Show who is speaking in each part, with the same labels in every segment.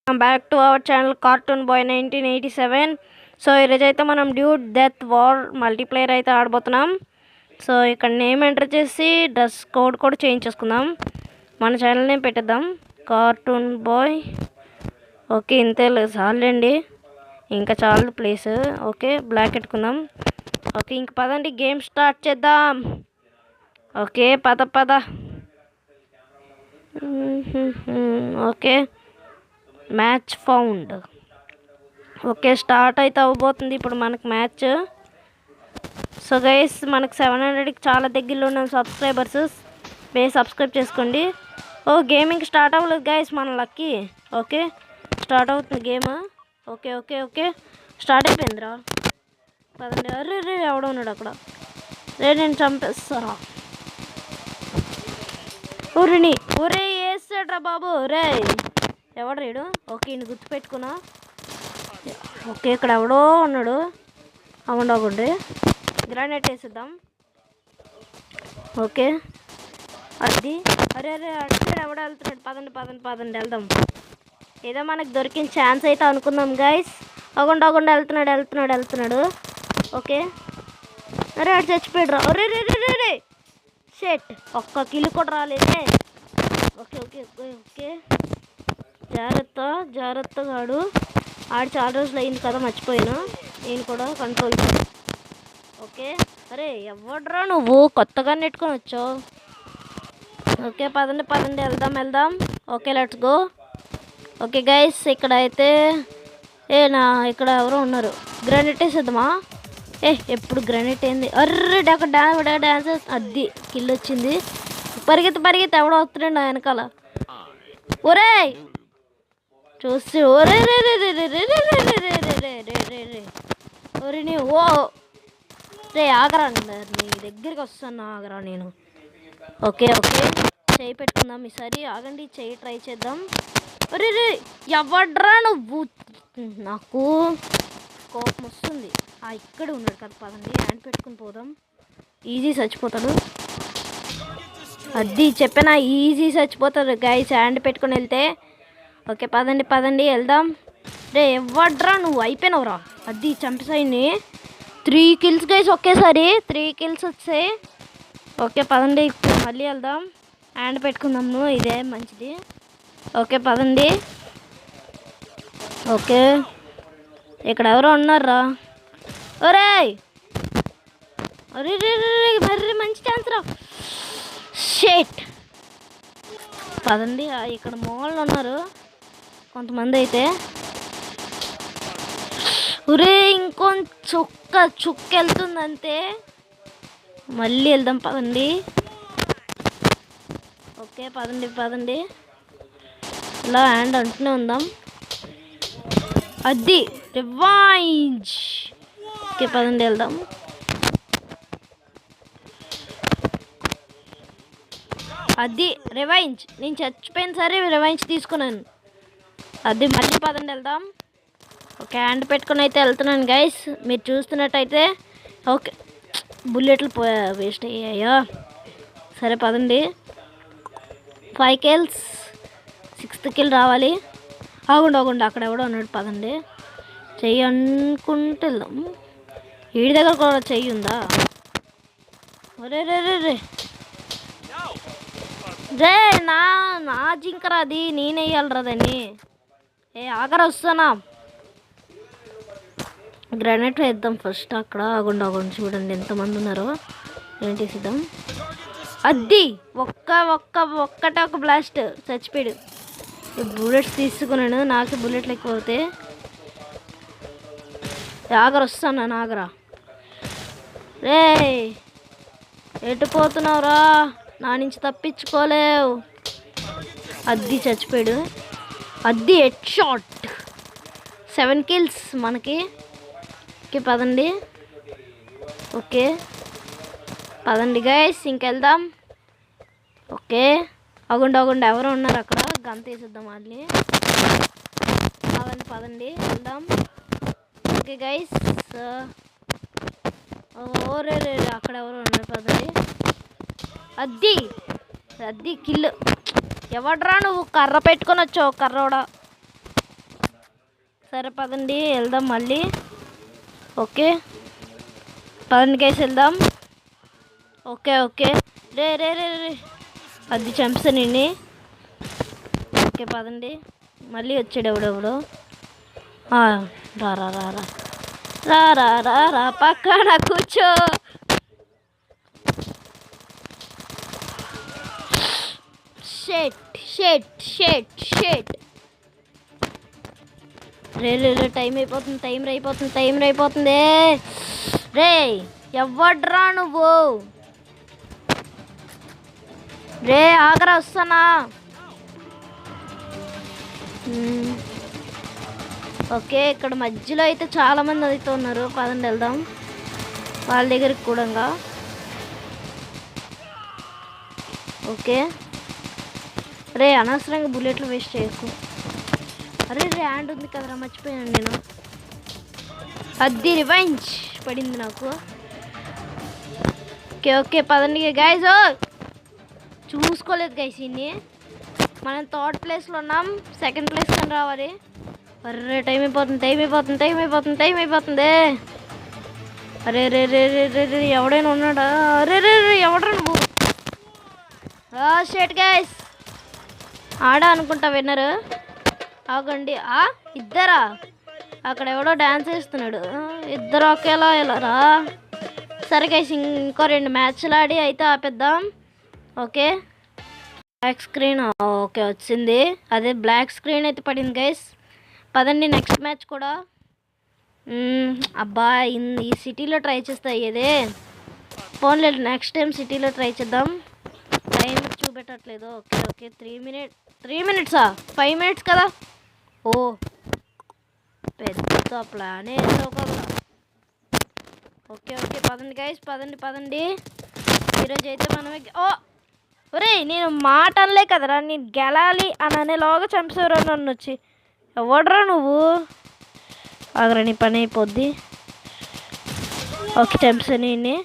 Speaker 1: Back to our channel cartoon boy 1987. So ఈరోజు అయితే మనం డ్యూడ్ డెత్ వార్ మల్టీప్లేయర్ అయితే ఆడబోతున్నాం. సో ఇక్కడ నేమ్ ఎంటర్ చేసి డ్రెస్ కోడ్ కూడా చేంజ్ చేసుకుందాం. మన ఛానల్ నేమ్ పెట్టేద్దాం కార్టూన్ బాయ్. ఓకే, ఇంతే చాలండి, ఇంకా చాలు ప్లేస్. ఓకే, బ్లాక్ పెట్టుకుందాం. ఓకే, ఇంక పదండి గేమ్ స్టార్ట్ చేద్దాం. ఓకే, పద. Okay, match found. Okay, start అయితే అవ్వబోతుంది ఇప్పుడు మనకు మ్యాచ్. సో గైస్, మనకు 700కి చాలా దగ్గరలో ఉన్న సబ్స్క్రైబర్స్ సబ్స్క్రైబ్ చేసుకోండి. ఓ గేమింగ్ స్టార్ట్ అవ్వలేదు గైస్, మన లక్కీ. ఓకే, స్టార్ట్ అవుతుంది గేమ్. ఓకే స్టార్ట్ అయిపోయిందిరా. పదండి. అరే ఎవడో ఉన్నాడు అక్కడ. నేను చంపేస్తారా ఒరే వేస్తాడ్రా బాబు. రే ఎవడు రేడు. ఓకే, ఈయన గుర్తుపెట్టుకున్నా. ఓకే, ఇక్కడ ఎవడో ఉన్నాడు. అవ్వండి గ్రానైట్ వేసిద్దాం. ఓకే, అది అరే అక్కడ ఎవడో వెళ్తున్నాడు. పదండి వెళ్దాం. ఏదో మనకు దొరికిన ఛాన్స్ అయితే అనుకుందాం గైస్. అవ్వండి వెళ్తున్నాడు. ఓకే, అరే అటు చచ్చిపోయాడు రా. రే షెట్, ఒక్క కిల్ కూడా రాలేదే. ఓకే జాగ్రత్తగా ఆడు చాలా రోజులు అయింది కదా, మర్చిపోయాను. నేను కూడా కంట్రోల్. ఓకే, అరే ఎవడ్రా నువ్వు, కొత్తగా నెట్టుకొని వచ్చావు. ఓకే, పదండి వెళ్దాం. Okay, let's go. Okay guys, ఇక్కడ అయితే ఇక్కడ ఎవరో ఉన్నారు. గ్రానైట్ వేసేద్దామా? ఎప్పుడు గ్రానైట్ ఏంది. అర్రే అక్కడ డాన్స్. అది కిల్ వచ్చింది. పరిగెత్తి ఎవడో వస్తున్నాడు నా వెనకాల. ఒరే చూసి ఒరే నీ ఆగరా, నీ దగ్గరికి వస్తాను, ఆగరా నేను. ఓకే చేయి పెట్టుకుందాం ఈసారి. ఆగండి, చేయి ట్రై చేద్దాం. రే ఎవడ్రా నువ్వు, నాకు కోపం వస్తుంది. ఇక్కడ ఉన్నాడు కదా, పదండి హ్యాండ్ పెట్టుకుని పోదాం. ఈజీ చచ్చిపోతాడు. అది చెప్పినా, ఈజీ చచ్చిపోతాడు గైస్ హ్యాండ్ పెట్టుకుని వెళ్తే. ఓకే, పదండి వెళ్దాం. రే ఎవడ్రా నువ్వు, అయిపోయినవురా. అది చంపేసాయి. 3 kills గైస్, ఒకేసారి 3 kills వచ్చాయి. ఓకే, పదండి మళ్ళీ వెళ్దాం. హ్యాండ్ పెట్టుకుందాము, ఇదే మంచిది. ఓకే, పదండి. ఓకే, ఇక్కడ ఎవరో ఉన్నారా. ఒరే మర్రి మంచి ఛాన్స్ రా. షేట్, పదండి. ఇక్కడ మోళ్ళు ఉన్నారు కొంతమంది అయితే. ఒరే ఇంకొంచెం చుక్క వెళ్తుంది అంతే. మళ్ళీ వెళ్దాం, పదండి. ఓకే, పదండి ఇలా హ్యాండ్ అంటూనే ఉందాం. అది రివైంజ్. ఓకే, పదండి వెళ్దాం. అది రివైంజ్, నేను చచ్చిపోయిన సరే రివైంజ్ తీసుకున్నాను. అది మళ్ళీ పదండి వెళ్దాం. ఓకే, హ్యాండ్ పెట్టుకుని అయితే వెళ్తున్నాను గైస్, మీరు చూస్తున్నట్టయితే. ఓకే, బుల్లెట్లు వేస్ట్ అయ్యాయా. సరే పదండి. 5 kills, 6th kill రావాలి. ఆగుండు అక్కడ ఎవడో ఉన్నాడు. పదండి, చెయ్యి అనుకుంటూ వెళ్దాం. వీడి దగ్గర కూడా చెయ్యి ఉందా. రే నా జింకరా, అది నేనేయాలరా దాన్ని. ఆగరా, వస్తానా. గ్రానైట్ వేద్దాం ఫస్ట్. అక్కడ ఆగుండు చూడండి ఎంతమంది ఉన్నారో. ఏంటేసిద్దాం. అది ఒక్కటే ఒక బ్లాస్ట్, చచ్చిపోయాడు. బుల్లెట్స్ తీసుకున్నాను, నాకు బుల్లెట్లు ఎక్కువ అవుతాయి. వస్తాను ఆగరా. రే ఎటు పోతున్నావురా, నా నుంచి తప్పించుకోలేవు. అది చచ్చిపోయాడు. అది హెడ్ షాట్. 7 kills మనకి. ఓకే, పదండి. ఓకే, పదండి గైస్, ఇంకెళ్దాం. ఓకే, అగుండు ఎవరు ఉన్నారు అక్కడ. గంత వేసేద్దాం మళ్ళీ. పదండి వెళ్దాం. ఓకే గైస్, రే అక్కడ ఎవరు ఉన్నారు. పదండి. అది కిల్. ఎవడ్రా నువ్వు, కర్ర పెట్టుకొని వచ్చావు. కర్రోడా సరే పదండి వెళ్దాం మళ్ళీ. ఓకే పదండి గైస్ వెళ్దాం. ఓకే ఓకే రే రే రే రే అది చంపేసాను నిన్ను. ఓకే పదండి మళ్ళీ వచ్చాడు ఎవడెవడు. రా రా రా రా రా రా రా రా పక్కన కూర్చో. షెట్ షెట్ షెట్ షెట్ రే రే రే టైం అయిపోతుంది టైం అయిపోతుంది. రే ఎవడ్రా నువ్వు? రే ఆగరా వస్తానా. ఓకే ఇక్కడ మధ్యలో అయితే చాలామంది అయితే ఉన్నారు. పదండి వెళ్దాం వాళ్ళ దగ్గరికి కూడా. ఓకే రే అనవసరంగా బుల్లెట్లు వేస్ట్ చేయకు. అరే రే హ్యాండ్ ఉంది కదరా మర్చిపోయాను నేను. అది రివెంజ్ పడింది నాకు. ఓకే ఓకే పదండి గైస్. చూసుకోలేదు గైస్ ఇన్ని. మనం 3rd ప్లేస్లో ఉన్నాం. 2nd ప్లేస్ కానీ రావాలి. అరే టైం అయిపోతుంది. అరే రే రే రే రే రే ఎవడైనా ఉన్నాడా? అరే రే రే ఎవడరా నువ్వు? షెట్ గైస్ ఆడా అనుకుంటా విన్నరు. ఆగండి ఇద్దరా? అక్కడ ఎవడో డ్యాన్స్ వేస్తున్నాడు. ఇద్దరు ఒకేలా వెళ్ళరా? సరే గైస్ ఇంకో 2 మ్యాచ్లు ఆడి అయితే ఆపేద్దాం. ఓకే బ్లాక్ స్క్రీన్ ఓకే వచ్చింది. అదే బ్లాక్ స్క్రీన్ అయితే పడింది గైస్. పదండి నెక్స్ట్ మ్యాచ్ కూడా. అబ్బా ఈ సిటీలో ట్రై చేస్తా అయ్యేదే. ఫోన్లే నెక్స్ట్ టైం సిటీలో ట్రై చేద్దాం. టైం చూపెట్టట్లేదు. ఓకే ఓకే 3 మినిట్సా 5 మినిట్స్ కదా. ఓ పెద్ద ప్లానే వేసావు కదా. ఓకే ఓకే పదండి గైస్ పదండి. ఈరోజు అయితే మనమే ఒరే నేను మాట అనలే కదరా, నేను గెలాలి అని అనేలాగా చంపేవరా నన్ను వచ్చి. ఎవడరా నువ్వు? ఆగరా నీ పని అయిపోద్ది. ఓకే చంపేసాను.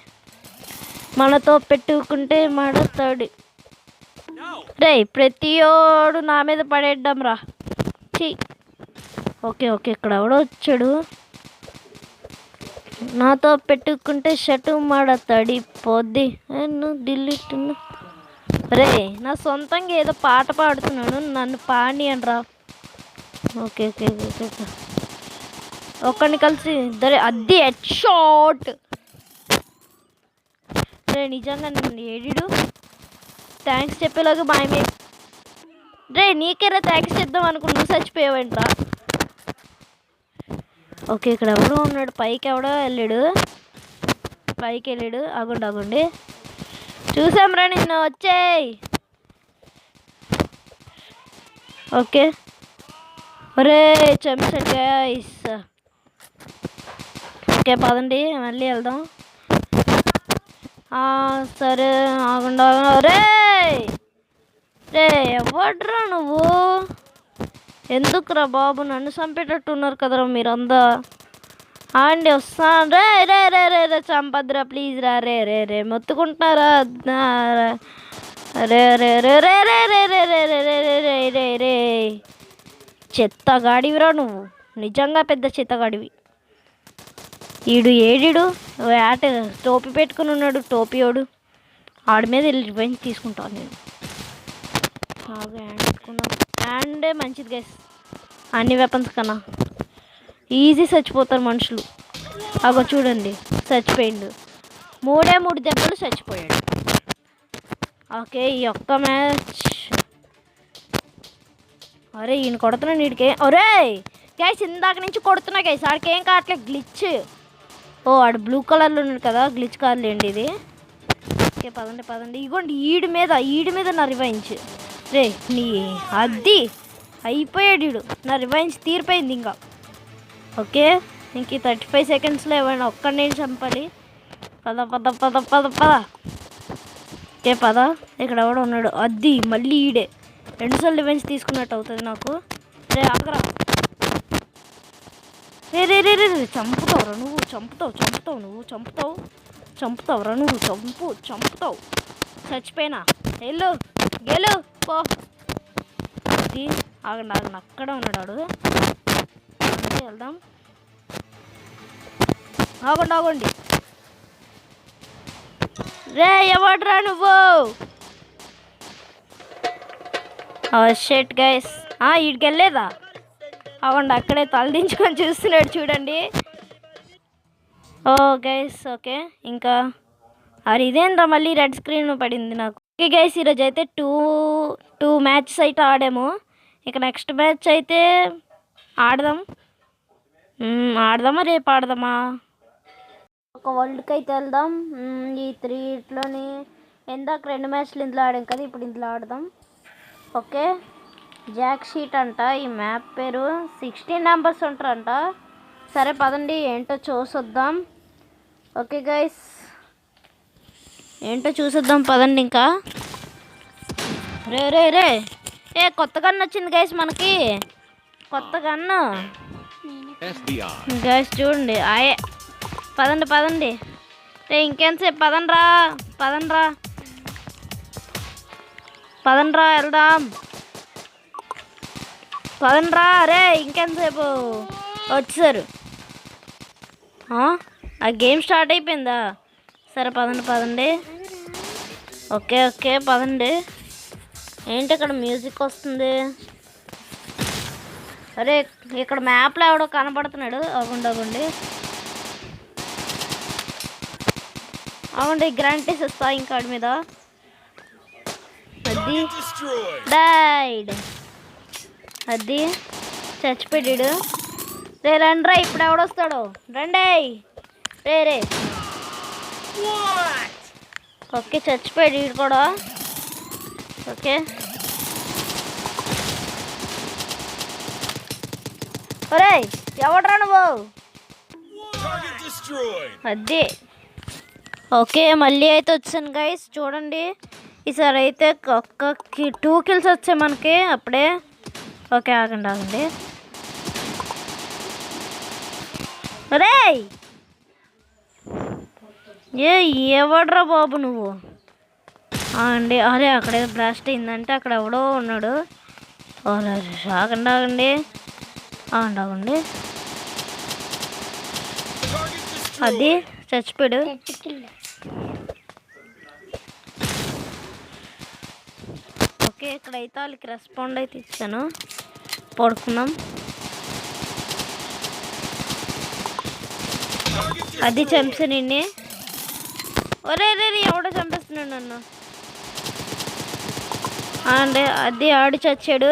Speaker 1: మనతో పెట్టుకుంటే మాడతాడు. రే ప్రతియోడు నా మీద పడేద్దాం రా. ఓకే ఓకే ఇక్కడ ఎవడో వచ్చాడు. నాతో పెట్టుకుంటే షటు మాడతాడు పోద్ది. డిలీట్. రే నా సొంతంగా ఏదో పాట పాడుతున్నాను, నన్ను పాడి అనరా. ఓకే ఓకే ఓకే ఒక్కడిని కలిసి ఇద్దరే అది హెడ్ షాట్. రే నిజంగా నన్ను ఏడిడు థ్యాంక్స్ చెప్పేలాగా మాయమే. రే నీకేరా థ్యాంక్స్ చేద్దాం అనుకుని నువ్వు చచ్చిపోయావంట్రా. ఓకే ఇక్కడ ఎవడో ఉన్నాడు. పైకి ఎవడో వెళ్ళాడు. ఆగండి చూసాంరా నిన్ను వచ్చేయ్. ఓకే ఒరే చంపేశాడు గైస్. ఓకే పదండి మళ్ళీ వెళ్దాం. సరే ఆగండి రే ఎవడ్రా నువ్వు? ఎందుకురా బాబు నన్ను చంపేటట్టు ఉన్నారు కదరా మీరంతా. అండి వస్తాను. రే రే రే రే రే చంపద్దురా ప్లీజ్ రా. రే రే రే మొత్తుకుంటున్నారా? రే రే రే రే రే రే రే రే రే రే రే రే రే చెత్తగాడివిరా నువ్వు, నిజంగా పెద్ద చెత్తగాడివి. ఏడిడు ఆట టోపీ పెట్టుకుని ఉన్నాడు. టోపీయోడు ఆడి మీద వెళ్ళి రివెంజ్ తీసుకుంటాను నేను. బాగా హ్యాండ్ పెట్టుకున్నాను. హ్యాండే మంచిది గైస్ అన్ని వెపన్స్ కన్నా. ఈజీ చచ్చిపోతారు మనుషులు. అగో చూడండి చచ్చిపోయిండు. 3 దెబ్బలు చచ్చిపోయాడు. ఓకే ఈ ఒక్క మ్యాచ్. అరే ఈయన కొడుతున్నాను వీడికి. ఒరే గైస్ ఇందాక నుంచి కొడుతున్నా గైస్ ఆడికి ఏం కావట్లేదు గ్లిచ్. ఆడు బ్లూ కలర్లో ఉన్నాడు కదా, గ్లిచ్ కాదులేండి ఇది. ఓకే పదండి ఇగోండి ఈడి మీద నా రివెంజ్. రే నీ అది అయిపోయాడు వీడు. నా రివెంజ్ తీరిపోయింది ఇంకా. ఓకే ఇంక 35 సెకండ్స్లో ఏమైనా ఒక్కడిని చంపాలి. పద. ఓకే పద. ఇక్కడ ఎవడో ఉన్నాడు. అది మళ్ళీ ఈడే 2 సార్లు రివెంజ్ తీసుకున్నట్టు అవుతుంది నాకు. రే ఆగరా. రే రే రే రే చంపుతావురా నువ్వు. చంపుతావురా నువ్వు. చంపుతావు. చచ్చిపోయినా గెలు పో. ఆగండి అక్కడ ఉన్నాడు వాడు. వెళ్దాం. ఆగండి రే, ఎవడ్రా నువ్వు? షెట్ గైస్, వీడికి వెళ్ళలేదా? అవ్వండి, అక్కడే తలదించుకొని చూస్తున్నాడు చూడండి. ఓ గైస్, ఓకే. ఇంకా అది ఇదేంట్రా మళ్ళీ రెడ్ స్క్రీన్ పడింది నాకు. ఓకే గైస్, ఈరోజు అయితే టూ మ్యాచెస్ అయితే ఆడాము. ఇక నెక్స్ట్ మ్యాచ్ అయితే ఆడదామా రేపు ఆడదామా? ఒక వరల్డ్కి అయితే వెళ్దాం. ఈ 3 ఇందాక 2 మ్యాచ్లు ఇందులో ఆడాం కదా, ఇప్పుడు ఇందులో ఆడదాం. ఓకే, జాక్ షీట్ అంట ఈ మ్యాప్ పేరు. 16 నెంబర్స్ ఉంటారంట. సరే పదండి, ఏంటో చూసొద్దాం. ఓకే గైస్, ఏంటో చూసొద్దాం పదండి. ఇంకా రే కొత్త గన్ వచ్చింది గైస్, మనకి కొత్త గన్ను గైస్. చూడండి, పదండి రే, ఇంకేంతసేపు? పదండ్రా వెళ్దాం. రే, ఇంకెంతసేపు? వచ్చేసారు. ఆ గేమ్ స్టార్ట్ అయిపోయిందా? సరే పదండి. ఓకే పదండి. ఏంటి ఇక్కడ మ్యూజిక్ వస్తుంది? అరే, ఇక్కడ మ్యాప్లో ఎవడో కనపడుతున్నాడు. అవ్వండి గ్రాంట్ ఇస్తా ఇంకా ఆడి మీద. అది డైడ్, అది చచ్చిపోయాడు. రే రండ్రా, ఇప్పుడు ఎవడొస్తాడు? రండి రే. ఓకే, చచ్చిపోయాడు వీడు కూడా. ఓకే, ఒరే ఎవడ్రా నువ్వు? అది ఓకే, మళ్ళీ అయితే వచ్చాను గైస్. చూడండి, ఈసారి అయితే 2 కిల్స్ వచ్చాయి మనకి అప్పుడే. ఓకే, ఆగండి. రే ఎవడ్రా బాబు నువ్వు? అరే అక్కడ బ్లాస్ట్ అయిందంటే అక్కడ ఎవడో ఉన్నాడు. ఆగండి. అది చచ్చిపోయాడు. ఓకే, ఇక్కడైతే వాళ్ళకి రెస్పాండ్ అయితే ఇచ్చాను. పడుకుందాం. అది చంపేసానండి. ఒరే ఎవడో చంపేస్తున్నాడు నన్ను. అది ఆడి చచ్చాడు.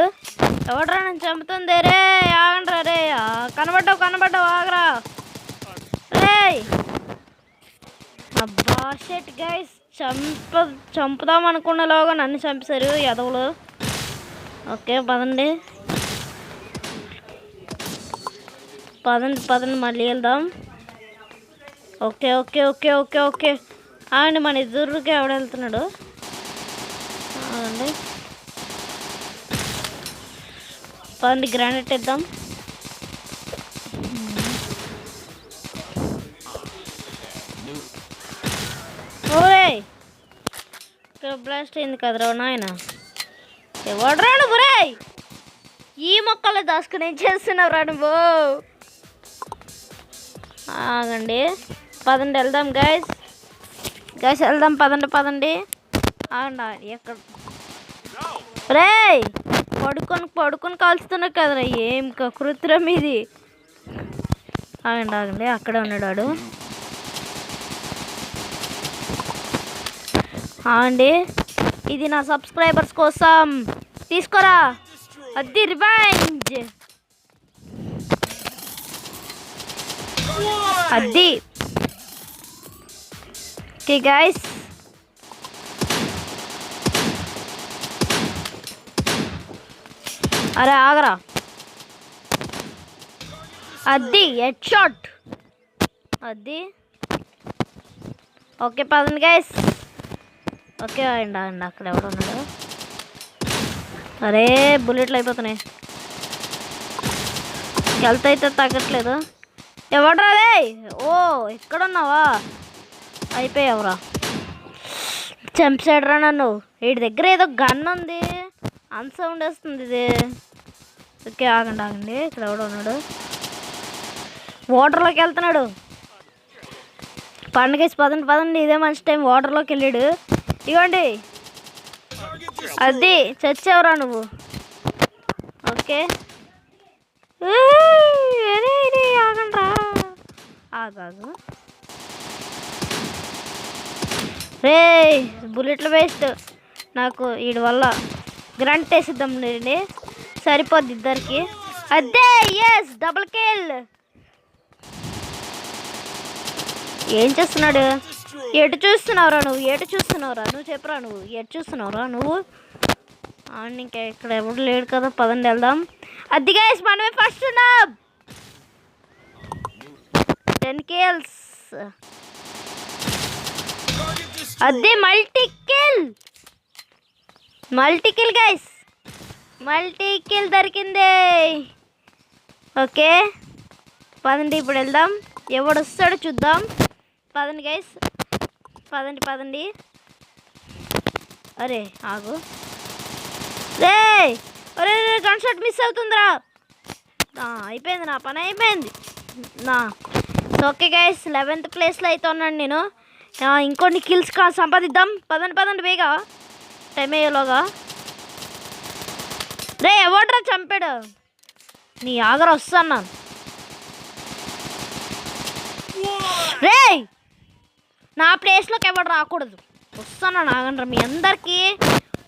Speaker 1: ఎవడరా నన్ను చంపుతుంది? రే ఆగండ్రా రే, కనబడ్డావు ఆగరా రే. అబ్బా షెట్ గైస్, చంపుదాం అనుకున్నలోగా నన్ను చంపేశారు ఎదవలు. ఓకే పదండి మళ్ళీ వెళ్దాం. ఓకే అండి, మన ఎదురుగా ఎవడ వెళ్తున్నాడు? అదండి, పదండి గ్రానైట్ ఇద్దాం. ఓరే, ఇక్కడ బ్లాస్ట్ అయింది కదరా నాయన. ఎవడ్రా నువ్వు? రే, ఈ మొక్కలు దాచుకుని ఏం చేస్తున్నావురా నువ్వు? ఆగండి, పదండి వెళ్దాం గైస్ వెళ్దాం. పదండి. ఎక్కడ రే, పడుకొని కాల్చుతున్నావు కదరా, ఏం కృత్రిమ ఇది. ఆగండి, అక్కడే ఉన్నాడు. ఇది నా సబ్స్క్రైబర్స్ కోసం తీసుకోరా. అది రివెంజ్. అది ఓకే గైస్, అరే ఆగరా. అది హెడ్ షాట్. అది ఓకే పదండి గైస్. ఓకే అండి, అక్కడ ఎవడు ఉన్నాడు? అరే బుల్లెట్లు అయిపోతున్నాయి, హెల్త్ అయితే తగ్గట్లేదు. ఎవడ్రా రే? ఓ ఎక్కడున్నావా? అయిపోయావురా, చంపేసాడురా నన్ను. వీడి దగ్గర ఏదో గన్ ఉంది, అన్సౌండ్ వస్తుంది ఇది. ఓకే ఆగండి, ఇక్కడ ఎవడో ఉన్నాడు. వాటర్లోకి వెళ్తున్నాడు. పండుగ పదండి పదండి, ఇదే మంచి టైం. వాటర్లోకి వెళ్ళాడు. ఇవ్వండి, అది చచ్చావురా నువ్వు. ఓకే ఆగండ్రా, ఆగాగు. రే బుల్లెట్లు వేస్ట్ నాకు. వీడి వల్ల గ్రంట్ వేసిద్దాం అండి, సరిపోద్ది ఇద్దరికి. అదే ఎస్, డబుల్ కిల్. ఏం చేస్తున్నాడు? ఎటు చూస్తున్నావురా నువ్వు? ఎటు చూస్తున్నావురా నువ్వు? చెప్పురా నువ్వు ఎటు చూస్తున్నావురా నువ్వు? ఇంకా ఇక్కడ ఎవడు లేడు కదా, పదండి వెళ్దాం. అది గైస్, మనమే ఫస్ట్ ఉన్నాం. 10 kills. అదే multi kill guys, multi kill దొరికింది. ఓకే పదండి, ఇప్పుడు వెళ్దాం. ఎవడు వస్తాడో చూద్దాం. పదండి గైస్, పదండి. అరే ఆగు రే, అరే గన్ షాట్ మిస్ అవుతుందిరా. అయిపోయింది, నా పని అయిపోయింది. ఓకే గైస్, 11th ప్లేస్లో అయితే ఉన్నాను నేను. ఇంకొన్ని కిల్స్ సంపాదిద్దాం. పదండి బేగా, టైం అయ్యేలోగా. రే ఎవడ్రా చంపాడు? నీ ఆగర వస్తాను. రే నా ప్లేస్లోకి ఎవడు రాకూడదు. వస్తాను ఆగండ్రా. మీ అందరికీ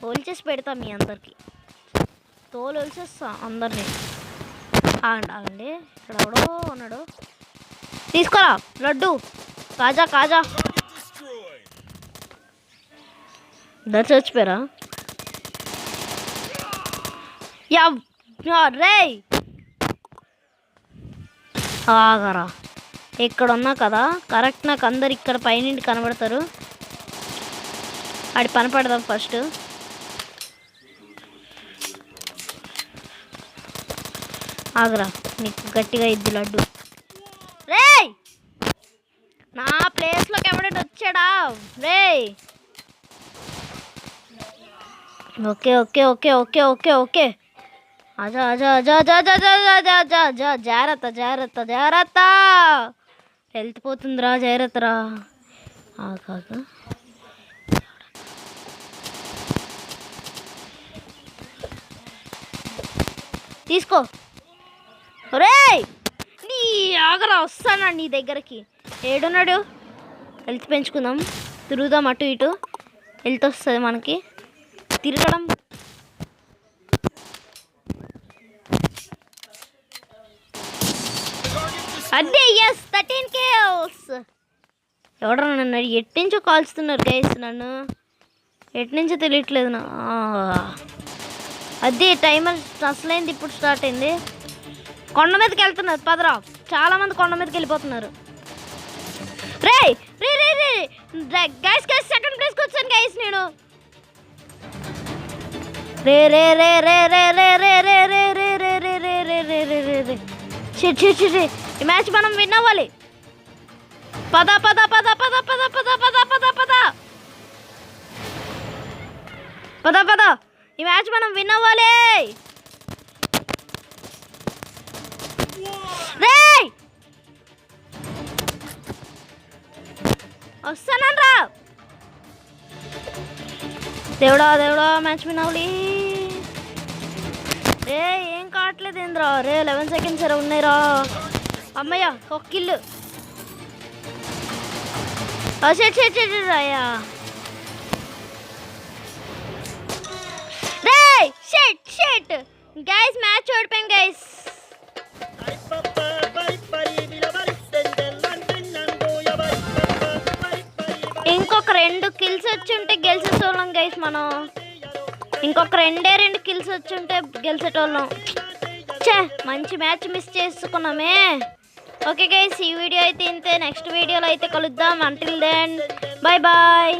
Speaker 1: హోల్చేసి పెడతా, మీ అందరికీ తోలు హోల్చేస్తా అందరినీ. ఆగండి, ఇక్కడ ఎవడో ఉన్నాడు. తీసుకోరా లడ్డు, కాజా. దర్శ వచ్చిపోయారా? రే ఆగరా, ఇక్కడ ఉన్నా కదా కరెక్ట్. నాకు అందరు ఇక్కడ పైనుండి కనబడతారు. ఆడి పని పడదాం ఫస్ట్. ఆగరా, నీకు గట్టిగా ఇద్దు లడ్డు. రే నా ప్లేస్లోకి ఎవడైనా వచ్చాడా? రే ఓకే. ఆజా జాగ్రత్త. హెల్త్ పోతుందిరా, జాగ్రత్తరా. ఆగా తీసుకో. రే నీ ఆగరా, వస్తానా నీ దగ్గరికి. ఏడున్నాడు? హెల్త్ పెంచుకుందాం, తిరుగుదాం అటు ఇటు. హెల్త్ వస్తుంది మనకి తిరగడం. అదే ఎస్, 13 kills. ఎవడరా నన్ను ఎట్నుంచో కాల్స్తున్నారు గైస్. నన్ను ఎట్నుంచో తెలియట్లేదు. అదే టైమర్ అసలైంది, ఇప్పుడు స్టార్ట్ అయింది. కొండ మీదకి వెళ్తున్నారు, పదరా. చాలా మంది కొండ మీదకి వెళ్ళిపోతున్నారు. రే గైస్ సెకండ్ ప్లేస్కి వచ్చాను గైస్ నేను. ఈ మ్యాచ్ మనం విన్ అవ్వాలి. పద ఈ మ్యాచ్ మనం విన్ అవ్వాలి. వస్తానరా దేవుడా, మ్యాచ్ విన్ అవ్వాలి. రే ఏం కావట్లేదు ఏంద్రా? రే 11 seconds ఉన్నాయిరా. అమ్మయ్య ఒక కిల్. అయ్యా రే షిట్ గైస్, మ్యాచ్ ఓడిపోయింది గైస్. ఇంకొక 2 kills వచ్చుంటే గెలిచేటోళ్ళం గైస్ మనం. ఇంకొక 2 kills వచ్చుంటే గెలిచేటోళ్ళం. మంచి మ్యాచ్ మిస్ చేసుకున్నామే. ఓకే గైస్, ఈ వీడియో అయితే ఇంతే. నెక్స్ట్ వీడియోలో అయితే కలుద్దాం. Until then bye bye.